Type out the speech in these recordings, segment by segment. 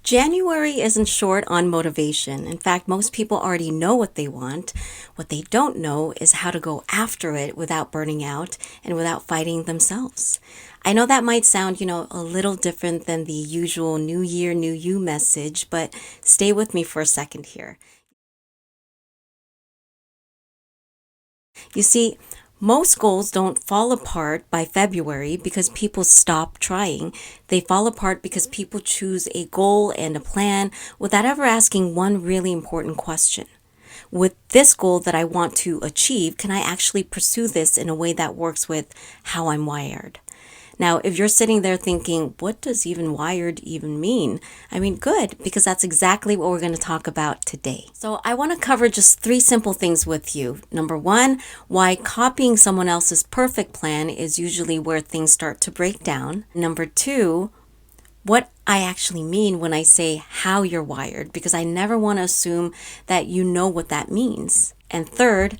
January isn't short on motivation. In fact, most people already know what they want. What they don't know is how to go after it without burning out and without fighting themselves. I know that might sound, a little different than the usual New Year, New You message, but stay with me for a second here. You see, most goals don't fall apart by February because people stop trying. They fall apart because people choose a goal and a plan without ever asking one really important question. With this goal that I want to achieve, can I actually pursue this in a way that works with how I'm wired? Now, if you're sitting there thinking, what does even wired even mean? I mean, good, because that's exactly what we're going to talk about today. So I want to cover just three simple things with you. Number one, why copying someone else's perfect plan is usually where things start to break down. Number two, what I actually mean when I say how you're wired, because I never want to assume that you know what that means. And third,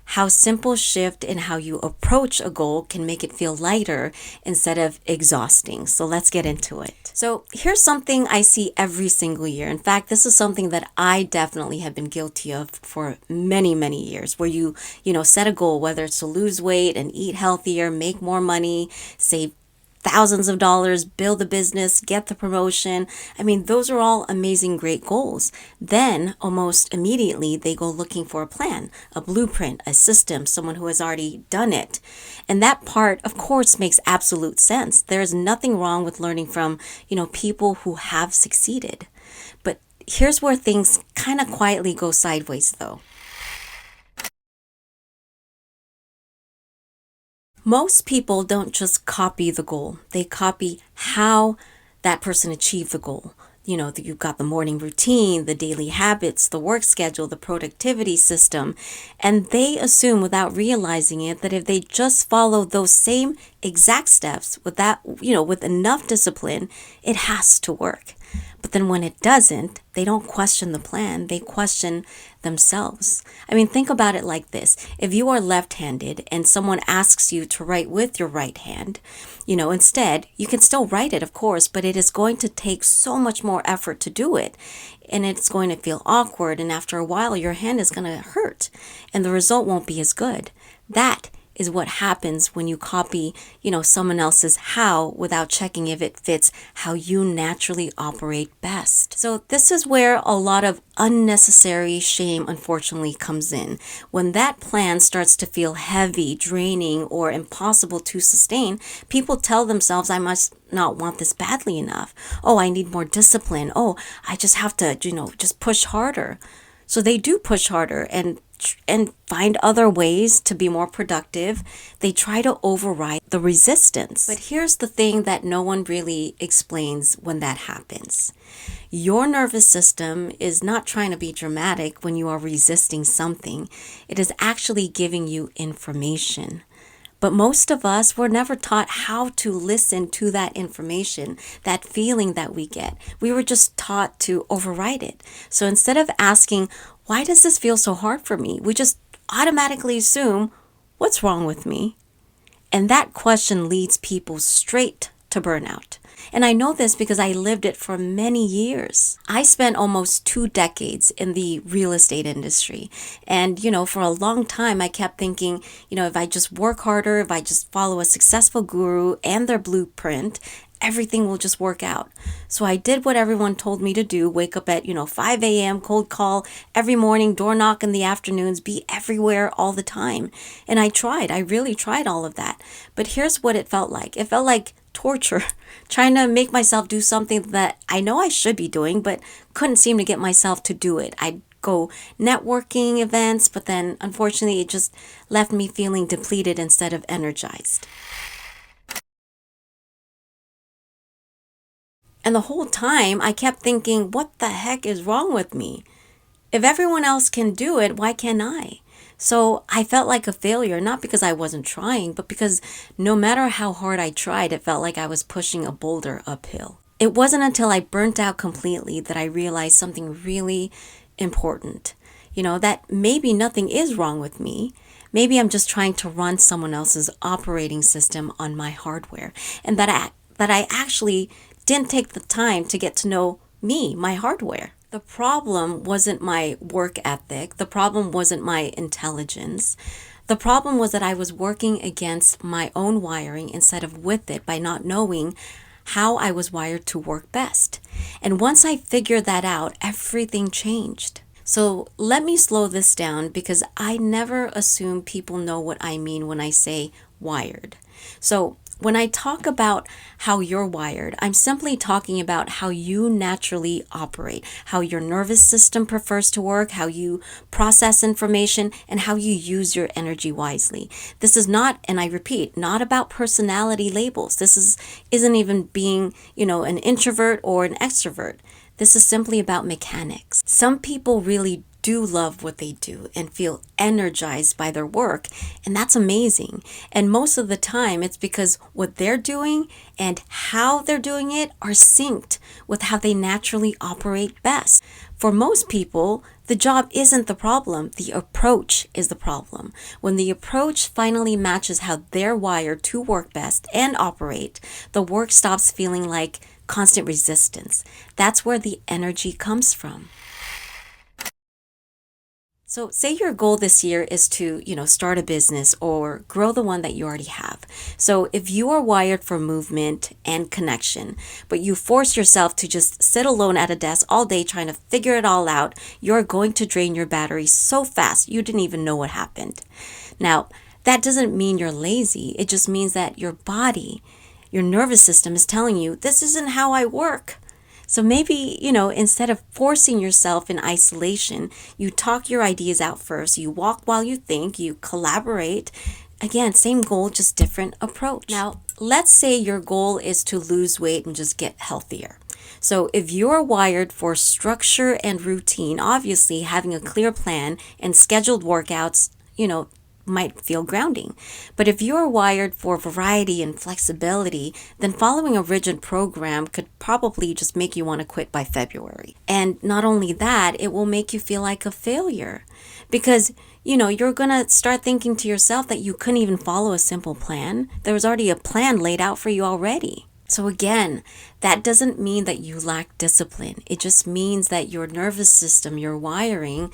how simple shift in how you approach a goal can make it feel lighter instead of exhausting. So let's get into it. So here's something I see every single year. In fact, this is something that I definitely have been guilty of for many, many years, where you set a goal, whether it's to lose weight and eat healthier, make more money, save thousands of dollars, build a business, get the promotion. I mean, those are all amazing, great goals. Then, almost immediately, they go looking for a plan, a blueprint, a system, someone who has already done it. And that part, of course, makes absolute sense. There is nothing wrong with learning from, people who have succeeded. But here's where things kind of quietly go sideways, though. Most people don't just copy the goal, they copy how that person achieved the goal. You've got the morning routine, the daily habits, the work schedule, the productivity system, and they assume without realizing it that if they just follow those same exact steps with enough discipline, it has to work. But then when it doesn't, they don't question the plan, they question themselves. I mean, think about it like this. If you are left-handed and someone asks you to write with your right hand, instead, you can still write it, of course, but it is going to take so much more effort to do it. And it's going to feel awkward. And after a while, your hand is going to hurt and the result won't be as good. That is what happens when you copy, someone else's how without checking if it fits how you naturally operate best. So this is where a lot of unnecessary shame unfortunately comes in. When that plan starts to feel heavy, draining, or impossible to sustain, people tell themselves, I must not want this badly enough. Oh, I need more discipline. Oh, I just have to, just push harder. So they do push harder and find other ways to be more productive. They try to override the resistance. But here's the thing that no one really explains when that happens. Your nervous system is not trying to be dramatic when you are resisting something. It is actually giving you information. But most of us were never taught how to listen to that information, that feeling that we get. We were just taught to override it. So instead of asking, why does this feel so hard for me? We just automatically assume, what's wrong with me? And that question leads people straight to burnout. And I know this because I lived it for many years. I spent almost 2 decades in the real estate industry. And, for a long time, I kept thinking, if I just work harder, if I just follow a successful guru and their blueprint, everything will just work out. So I did what everyone told me to do, wake up at, 5 a.m., cold call every morning, door knock in the afternoons, be everywhere all the time. And I really tried all of that. But here's what it felt like. It felt like torture, trying to make myself do something that I know I should be doing, but couldn't seem to get myself to do it. I'd go networking events, but then unfortunately it just left me feeling depleted instead of energized. And the whole time I kept thinking, what the heck is wrong with me? If everyone else can do it, why can't I? So I felt like a failure, not because I wasn't trying, but because no matter how hard I tried, it felt like I was pushing a boulder uphill. It wasn't until I burnt out completely that I realized something really important. That maybe nothing is wrong with me. Maybe I'm just trying to run someone else's operating system on my hardware. And that I actually didn't take the time to get to know me, my hardware. The problem wasn't my work ethic. The problem wasn't my intelligence. The problem was that I was working against my own wiring instead of with it by not knowing how I was wired to work best. And once I figured that out, everything changed. So let me slow this down because I never assume people know what I mean when I say wired. So when I talk about how you're wired, I'm simply talking about how you naturally operate, how your nervous system prefers to work, how you process information, and how you use your energy wisely. This is not, and I repeat, not about personality labels. Isn't even being, an introvert or an extrovert. This is simply about mechanics. Some people really do love what they do and feel energized by their work, and that's amazing. And most of the time, it's because what they're doing and how they're doing it are synced with how they naturally operate best. For most people, the job isn't the problem, the approach is the problem. When the approach finally matches how they're wired to work best and operate, the work stops feeling like constant resistance. That's where the energy comes from. So say your goal this year is to, start a business or grow the one that you already have. So if you are wired for movement and connection, but you force yourself to just sit alone at a desk all day trying to figure it all out, you're going to drain your battery so fast you didn't even know what happened. Now, that doesn't mean you're lazy. It just means that your body, your nervous system is telling you, this isn't how I work. So maybe, instead of forcing yourself in isolation, you talk your ideas out first, you walk while you think, you collaborate. Again, same goal, just different approach. Now, let's say your goal is to lose weight and just get healthier. So if you're wired for structure and routine, obviously having a clear plan and scheduled workouts, might feel grounding. But if you're wired for variety and flexibility, then following a rigid program could probably just make you want to quit by February. And not only that, it will make you feel like a failure because you're going to start thinking to yourself that you couldn't even follow a simple plan. There was already a plan laid out for you already. So again, that doesn't mean that you lack discipline. It just means that your nervous system, your wiring,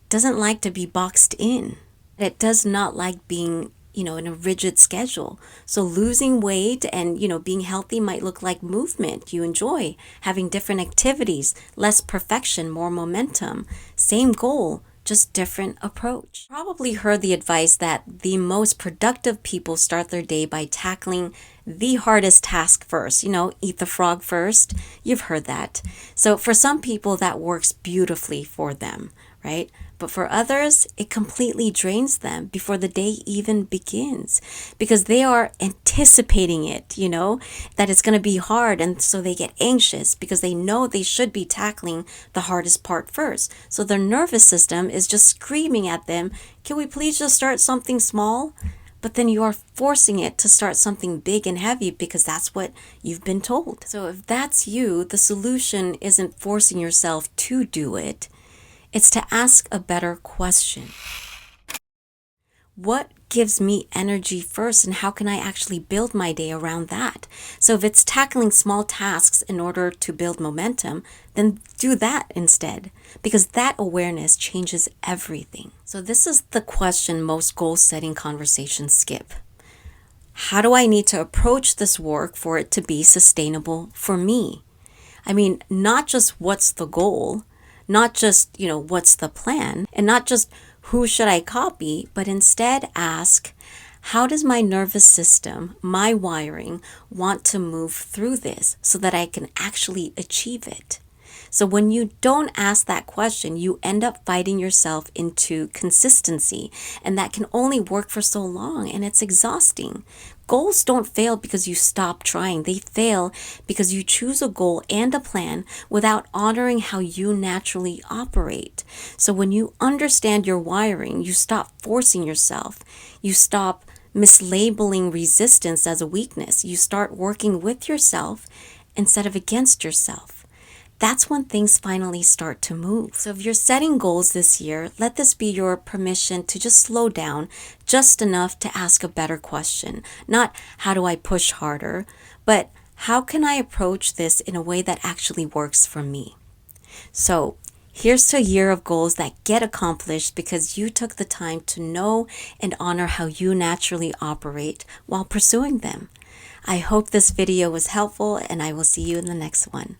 doesn't like to be boxed in. It does not like being, in a rigid schedule. So losing weight and, being healthy might look like movement. You enjoy having different activities, less perfection, more momentum. Same goal, just different approach. Probably heard the advice that the most productive people start their day by tackling the hardest task first. Eat the frog first. You've heard that. So for some people, that works beautifully for them, right? But for others, it completely drains them before the day even begins because they are anticipating it, that it's going to be hard. And so they get anxious because they know they should be tackling the hardest part first. So their nervous system is just screaming at them, can we please just start something small? But then you are forcing it to start something big and heavy because that's what you've been told. So if that's you, the solution isn't forcing yourself to do it. It's to ask a better question. What gives me energy first and how can I actually build my day around that? So if it's tackling small tasks in order to build momentum, then do that instead because that awareness changes everything. So this is the question most goal-setting conversations skip. How do I need to approach this work for it to be sustainable for me? I mean, not just what's the goal, not just, what's the plan, and not just who should I copy, but instead ask, how does my nervous system, my wiring, want to move through this so that I can actually achieve it? So when you don't ask that question, you end up fighting yourself into consistency, and that can only work for so long, and it's exhausting. Goals don't fail because you stop trying. They fail because you choose a goal and a plan without honoring how you naturally operate. So when you understand your wiring, you stop forcing yourself. You stop mislabeling resistance as a weakness. You start working with yourself instead of against yourself. That's when things finally start to move. So if you're setting goals this year, let this be your permission to just slow down just enough to ask a better question. Not how do I push harder, but how can I approach this in a way that actually works for me? So here's to a year of goals that get accomplished because you took the time to know and honor how you naturally operate while pursuing them. I hope this video was helpful, and I will see you in the next one.